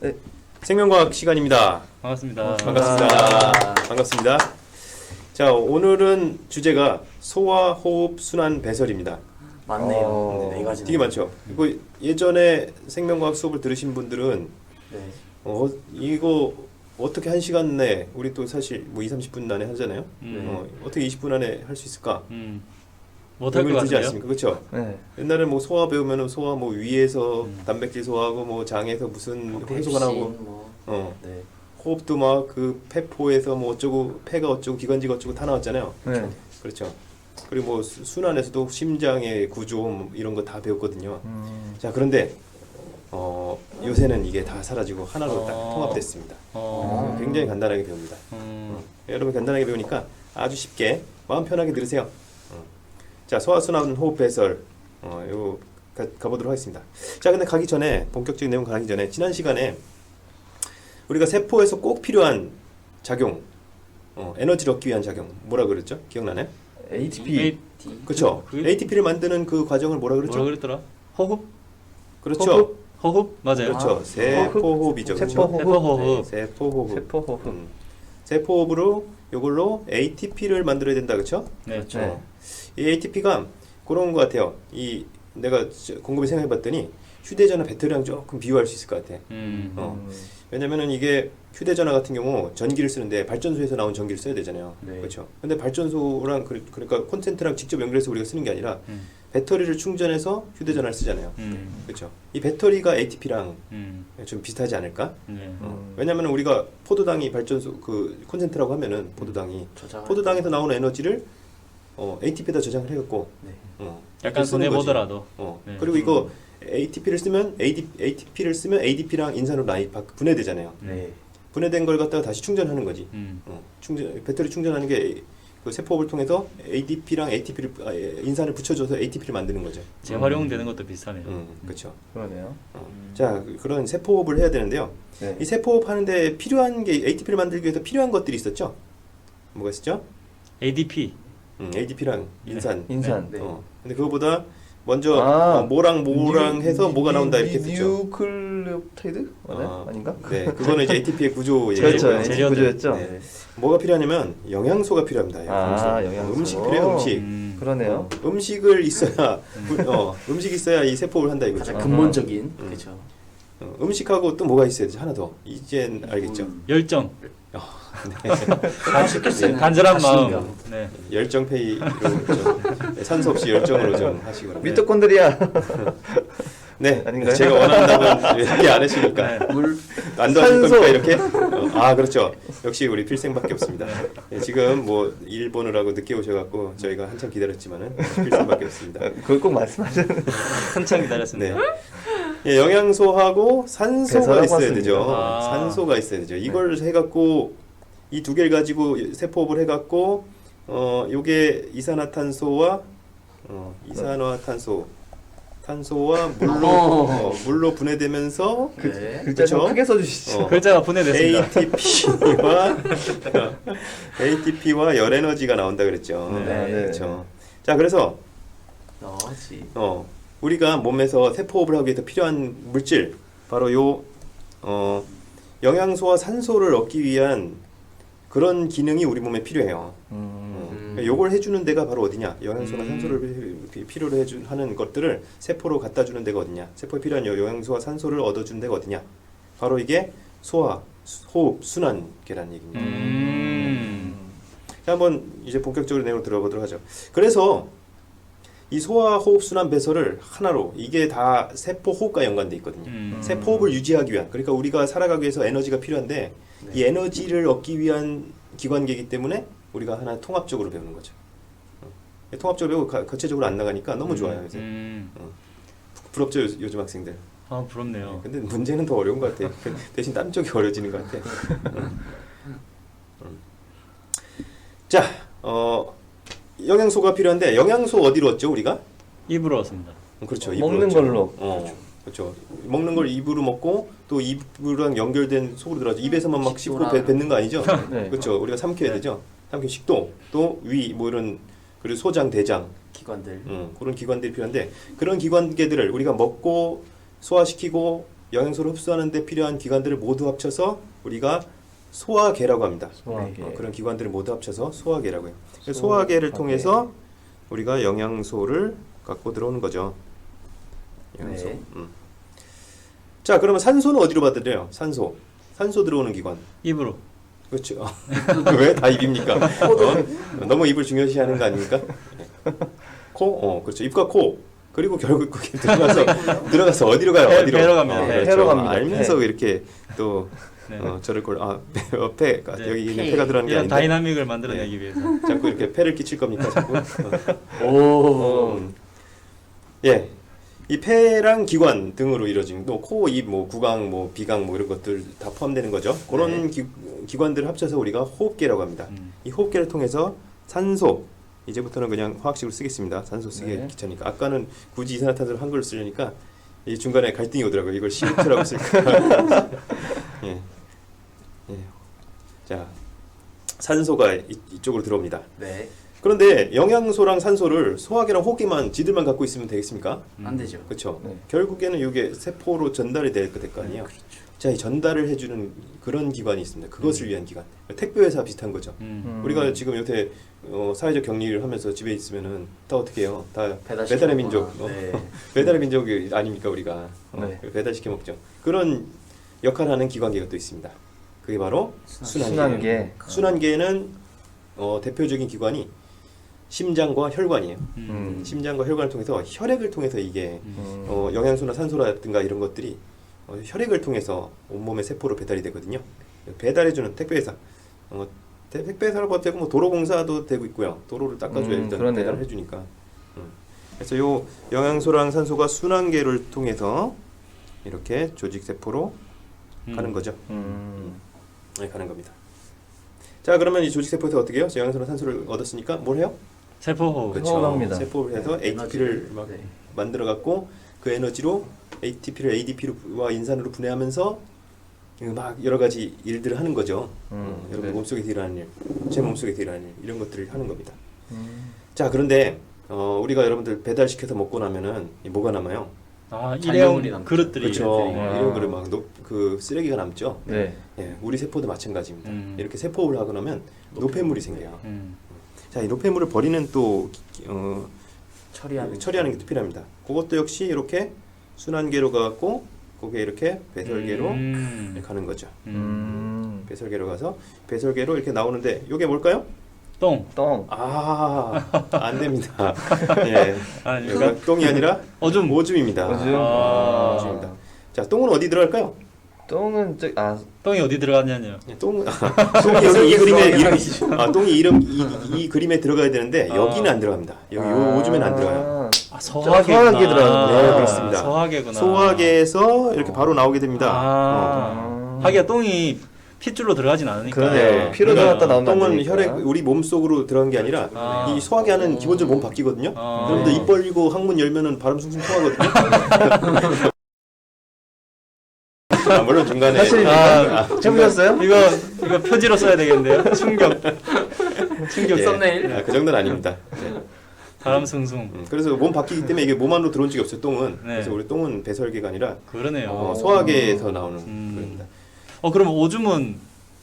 네. 생명과학 시간입니다. 반갑습니다. 반갑습니다. 반갑습니다. 자, 오늘은 주제가 소화, 호흡, 순환, 배설입니다. 맞네요. 네 가지. 되게 많죠. 이거 예전에 생명과학 수업을 들으신 분들은 네. 이거 어떻게 1시간 내에 우리 또 사실 뭐 2-30분 안에 하잖아요. 어떻게 20분 안에 할 수 있을까? 못할 것 고민이 되지 같은데요? 않습니까? 그렇죠? 네. 옛날에 뭐 소화 배우면은 소화 뭐 위에서 단백질 소화하고 뭐 장에서 무슨 해소가 나고 네. 호흡도 막 그 폐포에서 뭐 어쩌고 폐가 어쩌고 기관지가 어쩌고 다 나왔잖아요. 네. 그렇죠. 그리고 뭐 순환에서도 심장의 구조 뭐 이런 거 다 배웠거든요. 자, 그런데 요새는 이게 다 사라지고 하나로 딱 통합됐습니다. 굉장히 간단하게 배웁니다. 여러분 간단하게 배우니까 아주 쉽게 마음 편하게 들으세요. 자, 소화순환 호흡 배설 이거 가보도록 하겠습니다. 자, 근데 가기 전에 본격적인 내용 가기 전에 지난 시간에 우리가 세포에서 꼭 필요한 작용, 에너지를 얻기 위한 작용 뭐라 그랬죠? 기억나나요? ATP. 그렇죠. ATP를 만드는 그 과정을 뭐라 그랬죠? 뭐라 그랬더라? 호흡? 그렇죠. 호흡? 맞아요. 그렇죠. 세포호흡이죠. 그렇죠? 세포호흡. 세포호흡. 세포호흡. 세포호흡으로 이걸로 ATP를 만들어야 된다, 그렇죠? 네. 그렇죠. 이 ATP가 그런 것 같아요. 내가 곰곰이 생각해봤더니 휴대전화 배터리랑 조금 비유할 수 있을 것 같아. 왜냐면은 이게 휴대전화 같은 경우 전기를 쓰는데 발전소에서 나온 전기를 써야 되잖아요. 네. 그렇죠. 근데 발전소랑 그러니까 콘센트랑 직접 연결해서 우리가 쓰는 게 아니라 배터리를 충전해서 휴대전화를 쓰잖아요. 그렇죠. 이 배터리가 ATP랑 좀 비슷하지 않을까? 네. 왜냐면은 우리가 포도당이 발전소 그 콘센트라고 하면은 포도당에서 나오는 에너지를 ATP에다 저장을 해갖고 네. 약간 손해 보더라도. 네. 그리고 이거 ATP를 쓰면 ADP랑 인산으로 많이 분해되잖아요. 네. 분해된 걸 갖다가 다시 충전하는 거지. 배터리 충전하는 게 그 세포업을 통해서 ADP랑 인산을 붙여줘서 ATP를 만드는 거죠. 재활용되는 것도 비슷하네요. 그렇죠. 그러네요. 자, 그런 세포업을 해야 되는데요. 네. 이 세포업 하는데 필요한 게 ATP를 만들기 위해서 필요한 것들이 있었죠. 뭐가 있었죠? ADP. ADP랑 인산. 인산. 네. 근데 그거보다 먼저 뭐랑 해서 뭐가 나온다 이렇게 했었죠. 뉴클레오타이드? 맞나요? 아닌가? 네, 그거는 이제 ATP의 구조 그렇죠. 얘기고요. ATP 구조였죠. 네. 뭐가 필요하냐면 영양소가 필요합니다. 영양소. 음식 필요해요. 음식. 그러네요. 음식을 있어야 음식이 있어야 이 세포를 한다 이거죠. 가장 근본적인 그렇죠. 음식하고 또 뭐가 있어야 되지? 하나 더. 이젠 알겠죠? 열정. 쉽게 쓰는 간절한 자신감. 마음. 네. 열정페이로 좀 산소 없이 열정으로 좀 하시고. 네. 미토콘드리아. 네, 아닌가요? 제가 원하는 답은 이렇게 안 하시니까. 안 도와줄 산소. 겁니까 이렇게? 그렇죠. 역시 우리 필생밖에 없습니다. 네, 지금 뭐 일 보느라고 늦게 오셔갖고 저희가 한참 기다렸지만은 필생밖에 없습니다. 그걸 꼭 말씀하셔야 한참 기다렸습니다. 네. 예, 영양소하고 산소가 배설하고 있어야 왔습니다. 되죠. 산소가 있어야 되죠. 이걸 해갖고 이 두 개를 가지고 세포업을 해갖고 요게 이산화탄소와 탄소와 물로 분해되면서 네. 글자 좀 그쵸? 크게 써주시죠. 글자가 분해됐습니다. ATP와 열 에너지가 나온다 그랬죠. 네. 그렇죠. 자, 그래서 너지. 우리가 몸에서 세포업을 하기 위해서 필요한 물질 바로 요 영양소와 산소를 얻기 위한 그런 기능이 우리 몸에 필요해요. 요걸 해주는 데가 바로 어디냐? 영양소나 산소를 필요로 하는 것들을 세포로 갖다 주는 데가 어디냐? 세포에 필요한 영양소와 산소를 얻어주는 데가 어디냐? 바로 이게 소화, 호흡, 순환계라는 얘기입니다. 자, 한번 이제 본격적으로 내용을 들어보도록 하죠. 그래서 이 소화, 호흡, 순환, 배설을 하나로 이게 다 세포 호흡과 연관돼 있거든요. 세포 호흡을 유지하기 위한, 그러니까 우리가 살아가기 위해서 에너지가 필요한데 이 에너지를 얻기 위한 기관계이기 때문에 우리가 하나 통합적으로 배우는 거죠. 통합적으로 배우고 거체적으로 안 나가니까 너무 좋아요. 요새. 부럽죠, 요즘 학생들. 부럽네요. 근데 문제는 더 어려운 것 같아. 대신 다른 쪽이 어려워지는 것 같아. 자, 영양소가 필요한데 영양소 어디로 얻죠 우리가? 입으로 얻습니다. 그렇죠. 먹는 걸로. 그렇죠. 먹는 걸 입으로 먹고 또 입으로랑 연결된 속으로 들어가죠. 입에서만 막 씹고 뱉는 거 아니죠? 네. 그렇죠. 우리가 삼켜야 되죠. 삼켜 식도 또 위 뭐 이런 그리고 소장, 대장 기관들. 그런 기관들이 필요한데 그런 기관계들을 우리가 먹고 소화시키고 영양소를 흡수하는 데 필요한 기관들을 모두 합쳐서 우리가 소화계라고 합니다. 소화계. 그런 기관들을 모두 합쳐서 소화계라고 해요. 소화계를 통해서 우리가 영양소를 갖고 들어오는 거죠. 영양소. 네. 자, 그러면 산소는 어디로 받으래요? 산소 들어오는 기관. 입으로. 그렇죠. 왜 다 입입니까? 너무 입을 중요시하는 거 아닙니까? 코, 그렇죠. 입과 코. 그리고 결국 거기 들어가서 어디로 가요? 어디로? 배로 갑니다. 그렇죠. 배로 갑니다. 알면서 이렇게 또 네. 저를 폐가 네. 여기 있는 폐가 들어가는 게 이런 아닌데 다이나믹을 만들어내기 위해서. 자꾸 이렇게 폐를 끼칠 겁니까? 자꾸. 오. 예. 이 폐랑 기관 등으로 이루어진 또 코, 입, 뭐 구강, 뭐 비강 뭐 이런 것들 다 포함되는 거죠. 그런 기관들을 합쳐서 우리가 호흡계라고 합니다. 이 호흡계를 통해서 산소, 이제부터는 그냥 화학식으로 쓰겠습니다. 산소 쓰기 네. 귀찮으니까. 아까는 굳이 이산화탄소를 한글로 쓰려니까 이 중간에 갈등이 오더라고요. 이걸 CO2라고 쓸까? 예. 예. 자, 산소가 이쪽으로 들어옵니다. 네. 그런데 영양소랑 산소를 소화기랑 호흡기만 지들만 갖고 있으면 되겠습니까? 안 되죠. 그렇죠. 네. 결국에는 이게 세포로 전달이 될 거 아니에요. 자, 이 전달을 해주는 그런 기관이 있습니다. 그것을 위한 기관. 택배회사 비슷한 거죠. 우리가 지금 요새 사회적 격리를 하면서 집에 있으면은 다 어떻게 해요? 다 배달의 민족. 네. 배달의 민족이 아닙니까 우리가? 네. 배달시켜 먹죠. 그런 역할을 하는 기관계가 또 있습니다. 그게 바로 순환계. 순환계는 대표적인 기관이 심장과 혈관이에요. 심장과 혈관을 통해서 혈액을 통해서 이게 영양소나 산소라든가 이런 것들이 혈액을 통해서 온몸의 세포로 배달이 되거든요. 배달해주는 택배회사. 택배회사라고 해도 되고 뭐 도로공사도 되고 있고요. 도로를 닦아줘야 일단 그러네요. 배달을 해주니까. 그래서 요 영양소랑 산소가 순환계를 통해서 이렇게 조직 세포로 가는 거죠. 네, 가는 겁니다. 자, 그러면 이 조직 세포에서 어떻게 해요? 영양소나 산소를 얻었으니까 뭘 해요? 세포호흡. 그렇죠. 호흡합니다. 세포를 해서 ATP를 막 네. 만들어 갖고 그 에너지로 ATP를 ADP와 인산으로 분해하면서 막 여러 가지 일들을 하는 거죠. 여러분 네. 몸속에 일어나는 일, 제 몸속에 일어나는 일 이런 것들을 하는 겁니다. 자, 그런데 우리가 여러분들 배달시켜서 먹고 나면은 뭐가 남아요? 잔여물이 일회용 남죠. 그릇들이. 그렇죠. 아. 이런 거를 막 그 쓰레기가 남죠. 네. 예, 우리 세포도 마찬가지입니다. 이렇게 세포를 하고 나면 노폐물이 생겨요. 자, 이 노폐물을 버리는 또 처리하는 게 또 필요합니다. 그것도 역시 이렇게 순환계로 가고 그게 이렇게 배설계로 가는 거죠. 배설계로 가서 배설계로 이렇게 나오는데 이게 뭘까요? 똥. 안 됩니다. 예, 아니, 여기가 똥이 아니라 오줌. 오줌입니다. 오줌. 오줌입니다. 자, 똥은 어디 들어갈까요? 똥은 똥이 어디 들어갔냐뇨. 똥이 여기 이 그림에 똥이 이 그림에 들어가야 되는데 여기는 안 들어갑니다. 여기 요 오줌에는 안 들어가요. 소화계구나. 소화계 들어가는 네, 그렇습니다. 소화계구나. 소화계에서 이렇게 바로 나오게 됩니다. 하기야 똥이 핏줄로 들어가진 않으니까. 그러네요. 피로 들어갔다 나오면 안 똥은 되니까. 혈액 우리 몸 속으로 들어간 게 아니라 이 소화기 하는 기본적으로 몸 바뀌거든요. 그런데 입 벌리고 항문 열면은 바람 숭숭 통하거든요. 물론 중간에 해보셨어요? 이거 표지로 써야 되겠는데요. 충격. 예, 썸네일. 그 정도는 아닙니다. 네. 바람 숭숭. 그래서 몸 바뀌기 때문에 이게 몸 안으로 들어온 적이 없어요. 똥은. 네. 그래서 우리 똥은 배설계가 아니라 그러네요. 소화계에서 나오는 겁니다. 그럼 오줌은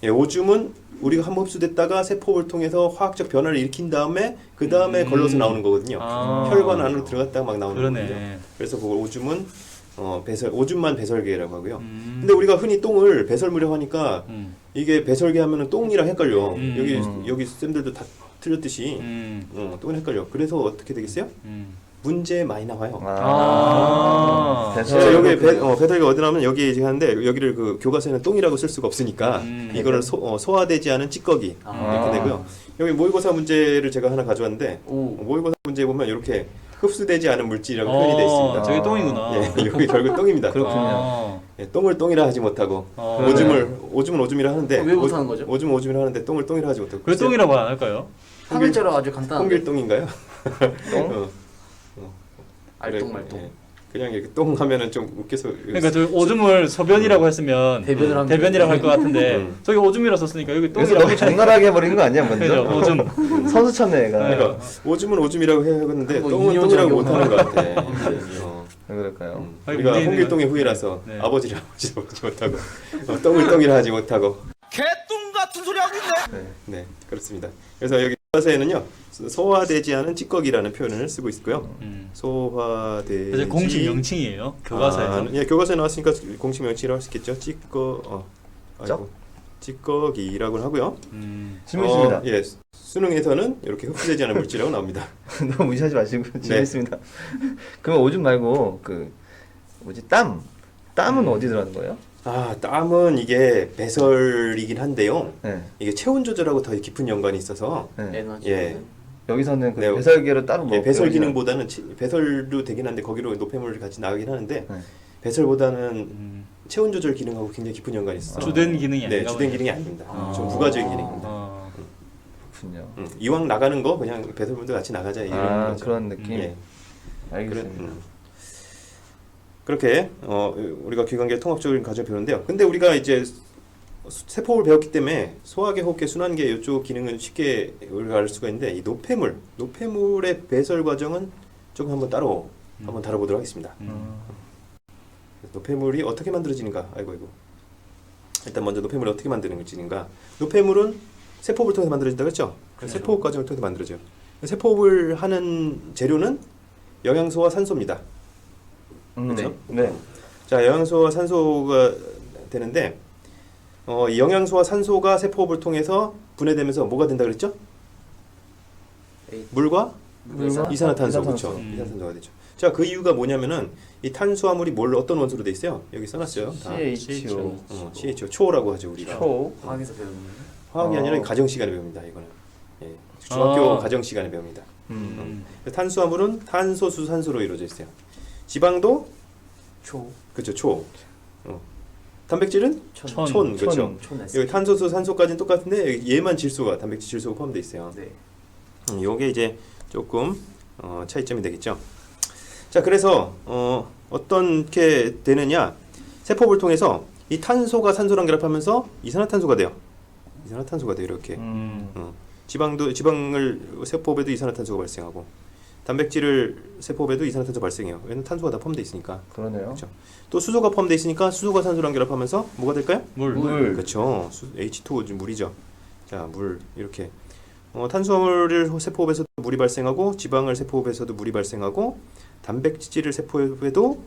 예, 오줌은 우리가 한번 흡수됐다가 세포를 통해서 화학적 변화를 일으킨 다음에 그 다음에 걸러서 나오는 거거든요. 혈관 안으로 들어갔다가 막 나오는 그러네. 거거든요. 그래서 그걸 오줌은 오줌만 배설계라고 하고요. 근데 우리가 흔히 똥을 배설물이라고 하니까 이게 배설계 하면은 똥이랑 헷갈려. 여기 쌤들도 다 틀렸듯이 똥은 헷갈려. 그래서 어떻게 되겠어요? 문제 많이 나와요. 그래서 여기 배설계 어디 나오면 여기 얘기 하는데 여기를 그 교과서에는 똥이라고 쓸 수가 없으니까 이거는 소화되지 않은 찌꺼기 이렇게 되고요. 여기 모의고사 문제를 제가 하나 가져왔는데 모의고사 문제에 보면 이렇게 흡수되지 않은 물질이라고 표현이 되어 있습니다. 저게 똥이구나. 예, 여기 결국 똥입니다. 그렇군요. 예, 똥을 똥이라 하지 못하고 오줌은 오줌이라 하는데 왜 못하는 거죠? 오줌은 오줌이라 하는데 똥을 똥이라 하지 못하고 왜 똥이라고 안 할까요? 한 글자로 아주 간단한. 홍길똥인가요? 똥? 알똥말똥. 예, 그냥 이렇게 똥 하면은 좀 웃겨서 그러니까 저 오줌을 소변이라고 했으면 대변을 하면 대변이라고 할 것 같은데 저기 오줌이라 썼으니까 여기 그래서 똥이라고. 너무 적나라하게 해버린 거 아니야 그죠? 먼저? 오줌. 선수 쳤네 얘가. 그러니까 오줌은 오줌이라고 해야 하는데 뭐 똥은 인용 똥이라고 작용. 못하는 것 같아. 왜 그럴까요? 아니, 우리가 문재인은- 홍길동의 후예라서 네. 아버지를 아버지 먹지 못하고 똥을 똥이라 하지 못하고 개똥 같은 소리 하고 있네. 네 그렇습니다. 그래서 여기 교과서에는요 소화되지 않은 찌꺼기라는 표현을 쓰고 있고요. 소화되지 그래서 공식 명칭이에요. 교과서에서. 예 교과서에 나왔으니까 공식 명칭이라고 할 수 있겠죠. 아이고, 찌꺼기라고 하고요. 질문 있습니다. 예 수능에서는 이렇게 흡수되지 않은 물질이라고 나옵니다. 너무 무시하지 마시고 네. 재밌습니다. 그러면 오줌 말고 그 뭐지 땀은 어디 들어가는 거예요? 아 땀은 이게 배설이긴 한데요. 네. 이게 체온 조절하고 더 깊은 연관이 있어서 네. 에너지. 예. 여기서는 그 네. 배설계로 따로 뭐 예, 배설 배설이나- 기능보다는 배설도 되긴 한데 거기로 노폐물을 같이 나가긴 하는데 네. 배설보다는 체온 조절 기능하고 굉장히 깊은 연관이 있어서 주된 기능이 네 아닌가 주된 보네요. 기능이 아닙니다. 아. 좀 부가적인 기능입니다. 그렇군요. 이왕 나가는 거 그냥 배설물도 같이 나가자 이런 아 거죠. 그런 느낌. 예. 알겠습니다. 그렇게 우리가 귀관계 통합적인 과정을 배우는데요. 근데 우리가 이제 세포를 배웠기 때문에 소화계, 호흡계, 순환계 이쪽 기능은 쉽게 우리가 알 수가 있는데 이 노폐물의 배설 과정은 조금 한번 따로 한번 다뤄보도록 하겠습니다. 노폐물이 어떻게 만들어지는가? 아이고. 일단 먼저 노폐물이 어떻게 만드는가? 노폐물은 세포를 통해서 만들어진다 그랬죠? 세포 과정을 통해서 만들어져요. 세포를 하는 재료는 영양소와 산소입니다. 그렇죠? 네. 자, 영양소와 산소가 되는데 이 영양소와 산소가 세포호흡을 통해서 분해되면서 뭐가 된다 그랬죠? 물과 이산화탄소 그렇죠. 이산화탄소가 되죠. 자, 그 이유가 뭐냐면은 이 탄수화물이 어떤 원소로 돼 있어요? 여기 써놨어요. 다. CHO. CHO 초라고 하죠 우리가. 초. 화학에서 배우는. 화학이 아니라 가정 시간에 배웁니다. 이거는. 예. 중학교 아. 가정 시간에 배웁니다. 탄수화물은 탄소, 수, 산소로 이루어져 있어요. 지방도 초. 그렇죠. 초. 단백질은 천. 그렇죠. 여기 탄소, 수, 산소까지는 똑같은데 여기 얘만 질소가 단백질 질소가 포함되어 있어요. 네. 요게 이제 조금 차이점이 되겠죠. 자, 그래서 어떻게 되느냐? 세포를 통해서 이 탄소가 산소랑 결합하면서 이산화탄소가 돼요. 이산화탄소가 돼요. 이렇게. 지방을 세포배도 이산화탄소가 발생하고 단백질을 세포배도 이산화탄소 발생해요. 왜냐면 탄소가 다 포함되어 있으니까. 그러네요. 그렇죠. 또 수소가 포함되어 있으니까 수소가 산소랑 결합하면서 뭐가 될까요? 물. 그렇죠. H2O 물이죠. 자, 물 이렇게 탄수화물을 세포호흡에서도 물이 발생하고 지방을 세포호흡에서도 물이 발생하고 단백질을 세포호흡에도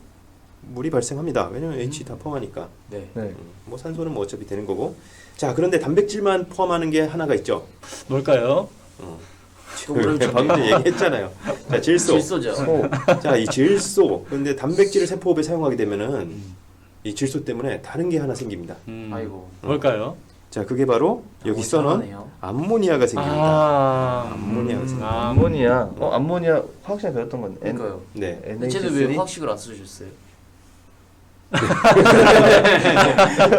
물이 발생합니다. 왜냐면 H 다 포함하니까. 네. 네. 뭐 산소는 뭐 어차피 되는 거고. 자, 그런데 단백질만 포함하는 게 하나가 있죠. 뭘까요? 방금 전에 얘기했잖아요. 자, 질소. 질소죠. 자, 이 질소. 근데 단백질을 세포호흡에 사용하게 되면은 이 질소 때문에 다른 게 하나 생깁니다. 아이고. 뭘까요? 자, 그게 바로 여기 써놓은 이상하네요. 암모니아가 생깁니다. 아. 암모니아가 생깁니다. 암모니아. 암모니아 화학시간 배웠던 건데. 그러니까요. 네. 쟤는 왜 화학식을 안 써주셨어요?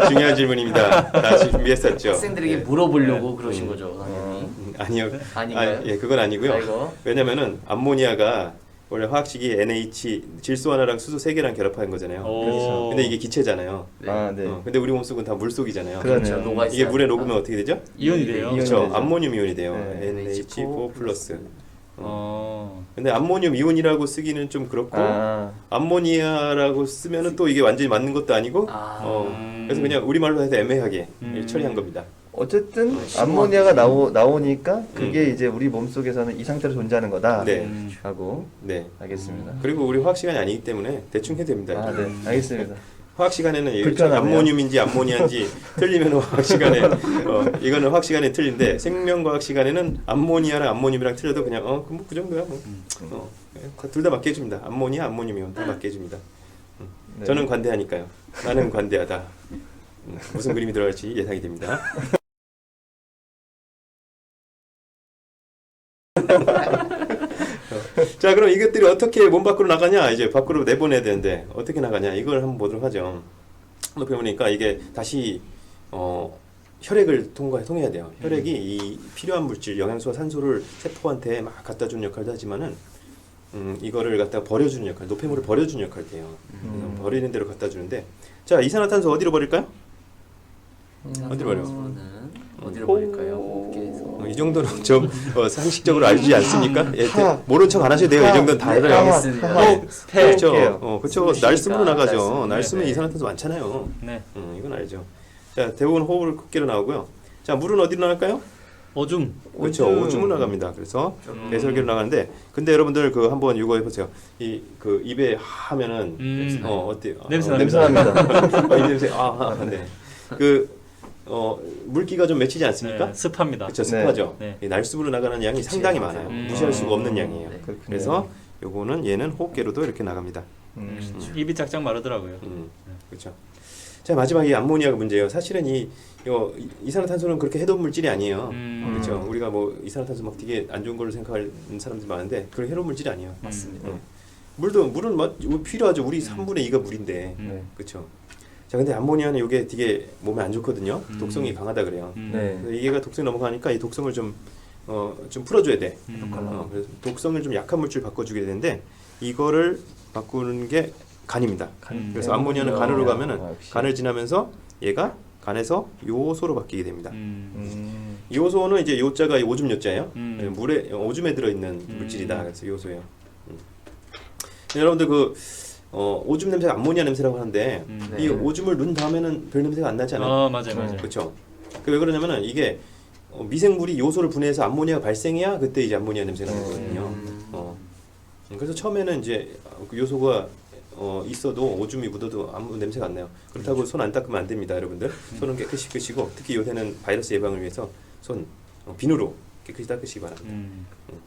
중요한 질문입니다. 다 준비했었죠. 학생들에게 네. 물어보려고 그러신 거죠, 당연히. 아니요. 아닌가요? 예, 그건 아니고요. 아이고. 왜냐면은 암모니아가 원래 화학식이 NH 질소 하나랑 수소 세 개랑 결합하는 거잖아요. 오. 근데 이게 기체잖아요. 네. 아, 네. 근데 우리 몸속은 다 물속이잖아요. 그러네요. 녹아 이게 있어요. 물에 녹으면 어떻게 되죠? 이온이 돼요. 그렇죠. 되죠. 암모늄 이온이 돼요. 네. NH4 플러스. 어. 근데 암모늄 이온이라고 쓰기는 좀 그렇고 암모니아라고 쓰면은 또 이게 완전히 맞는 것도 아니고 그래서 그냥 우리말로 해서 애매하게 처리한 겁니다. 어쨌든 네, 암모니아가 나오니까 그게 이제 우리 몸속에서는 이 상태로 존재하는 거다. 네. 하고 네. 알겠습니다. 그리고 우리 화학 시간이 아니기 때문에 대충 해도 됩니다. 아, 네. 알겠습니다. 화학 시간에는 이게 불편하네요. 암모늄인지 암모니아인지 틀리면 화학 시간에 이거는 화학 시간에 틀린데 생명과학 시간에는 암모니아랑 암모늄이랑 틀려도 그냥 뭐 그 정도야 뭐. 둘 다 맞게 해줍니다. 암모니아, 암모늄이온 다 맞게 해줍니다. 네. 저는 관대하니까요. 나는 관대하다. 무슨 그림이 들어갈지 예상이 됩니다. 자, 그럼 이것들이 어떻게 몸 밖으로 나가냐? 이제 밖으로 내보내야 되는데 어떻게 나가냐? 이걸 한번 보도록 하죠. 높이 보니까 이게 다시 혈액을 통해야 돼요. 혈액이 이 필요한 물질, 영양소와 산소를 세포한테 막 갖다 주는 역할도 하지만은 이거를 갖다 버려주는 역할, 노폐물을 버려주는 역할도 해요. 버리는 대로 갖다 주는데, 자, 이산화탄소 어디로 버릴까요? 어디로 버려? 어디로 버릴까요? 호흡기에서. 이 정도는 좀 상식적으로 알지 않습니까? 예, 하. 모른 척 안 하셔도 돼요. 이 정도는 다 네, 알아요. 알겠습니다. 그렇죠. 할게요. 그렇죠. 숨 날 쓰므로 쉬니까 나가죠. 날 날 쓰- 쓰면 네. 이산화탄소 많잖아요. 네. 이건 알죠. 자, 대부분 호흡을 흡기로 나오고요. 자, 물은 어디로 나갈까요? 오줌. 그렇죠. 오줌으로 나갑니다. 그래서 배설기로 나가는데, 근데 여러분들 그 한번 이거 해보세요. 이 그 입에 하면은 어때요? 냄새 냄새 납니다. 이 냄새. 네. 그 물기가 좀 맺히지 않습니까? 네, 습합니다. 그렇죠. 습하죠. 네. 이 날수부로 나가는 양이 상당히 많아요. 무시할 수가 없는 양이에요. 네. 그렇군요. 그래서 요거는 얘는 호흡기로도 이렇게 나갑니다. 입이 짝짝 마르더라고요. 그렇죠. 자, 마지막에 이 암모니아가 문제예요. 사실은 이산화탄소는 그렇게 해로운 물질이 아니에요. 그렇죠. 우리가 뭐 이산화탄소 막 되게 안 좋은 걸로 생각하는 사람들이 많은데 그런 해로운 물질이 아니에요. 맞습니다. 물은 필요하죠. 우리 3분의 2가 물인데. 네. 그렇죠. 자, 근데 암모니아는 이게 되게 몸에 안 좋거든요. 독성이 강하다 그래요. 네. 그래서 이게가 독성이 넘어가니까 이 독성을 좀 풀어줘야 돼. 그래서 독성을 좀 약한 물질 바꿔주게 되는데 이거를 바꾸는 게 간입니다. 그래서 암모니아는 간으로 가면은 역시. 간을 지나면서 얘가 간에서 요소로 바뀌게 됩니다. 요소는 이제 요자가 오줌 요자예요. 물에 오줌에 들어있는 물질이다. 그래서 요소예요. 여러분들 그 오줌 냄새가 암모니아 냄새라고 하는데 이 네. 오줌을 넣은 다음에는 별 냄새가 안 나지 않아요? 맞아요. 그렇죠. 그 왜 그러냐면은 이게 미생물이 요소를 분해해서 암모니아가 발생해야 그때 이제 암모니아 냄새가 나거든요. 그래서 처음에는 이제 그 요소가 있어도 오줌이 묻어도 아무 냄새가 안 나요. 그렇다고 손 안 닦으면 안 됩니다, 여러분들. 손은 깨끗이 끄시고 특히 요새는 바이러스 예방을 위해서 손 비누로 깨끗이 닦으시기 바랍니다.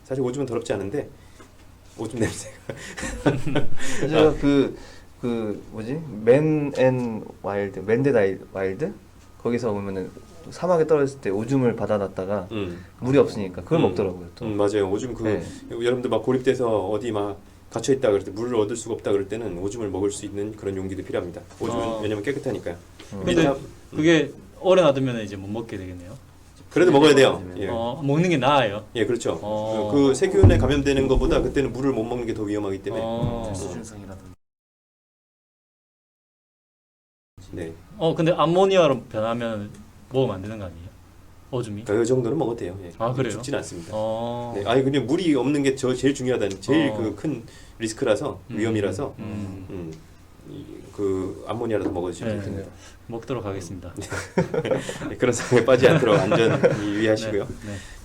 사실 오줌은 더럽지 않은데 오줌 냄새가. 제가 그 뭐지 맨앤 와일드 맨데 와일드 거기서 보면은 사막에 떨어졌을 때 오줌을 받아놨다가 물이 없으니까 그걸 먹더라고요. 또. 맞아요. 오줌 네. 여러분들 막 고립돼서 어디 막 갇혀 있다 그럴 때 물을 얻을 수가 없다 그럴 때는 오줌을 먹을 수 있는 그런 용기도 필요합니다. 오줌은 왜냐면 깨끗하니까요. 근데 그게 오래 놔두면 이제 못 먹게 되겠네요. 그래도 먹어야 돼요. 예. 먹는 게 나아요. 예, 그렇죠. 그 세균에 감염되는 것보다 그때는 물을 못 먹는 게 더 위험하기 때문에. 수준성이라든지. 네. 근데 암모니아로 변하면 먹으면 안 되는 거 아니에요? 오줌이? 그 정도는 먹어도 돼요. 예. 그래요? 죽지는 않습니다. 네. 네. 근데 물이 없는 게 제일 중요하다는 제일 그 큰 리스크라서 위험이라서 그 암모니아라도 먹어주시면 네. 됩니다. 먹도록 하겠습니다. 네, 그런 상황에 빠지지 않도록 안전히 유의하시고요.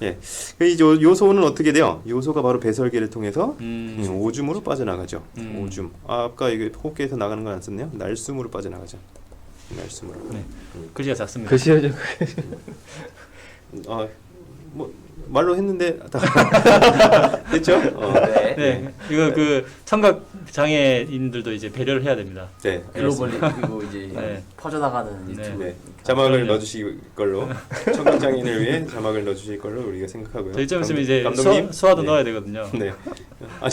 네. 예. 그 요소는 어떻게 돼요? 요소가 바로 배설기를 통해서 오줌으로 빠져나가죠. 오줌. 아까 이게 호흡기에서 나가는 건 안 썼네요. 날숨으로 빠져나가죠. 날숨으로. 네. 글씨가 작습니다. 글씨가 좀 뭐 말로 했는데 다 됐죠? 네. 네. 이거 그 청각 장애인들도 이제 배려를 해야 됩니다. 네. 글로벌리 그리고 이제 네. 퍼져나가는 네. 유튜브. 네. 자막을 그럼요. 넣어주실 걸로 청각장애인을 위해 자막을 넣어주실 걸로 우리가 생각하고요. 저희 좀 있으면 이제 감독님 수화도 네. 넣어야 되거든요. 네. 아니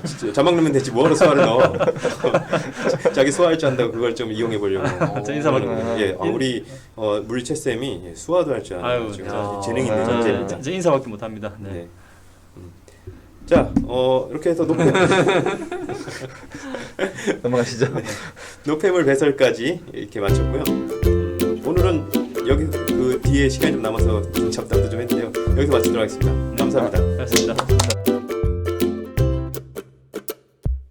진짜 자막 넣으면 되지 뭐하러 수화를 넣어? 자기 수화할 줄 안다고 그걸 좀 이용해 보려고. 저 인사 받고. 예, 우리 물리채 쌤이 수화도 할 줄 아는 아유, 아주 야. 재능 있는 저 존재입니다. 인사밖에 못 합니다. 네. 네. 자, 이렇게 해서 넘어가시죠. 노폐물 배설까지 이렇게 마쳤고요. 오늘은 여기 그 뒤에 시간이 좀 남아서 잡담도 좀 했는데요. 여기서 마치도록 하겠습니다. 감사합니다. 고맙습니다.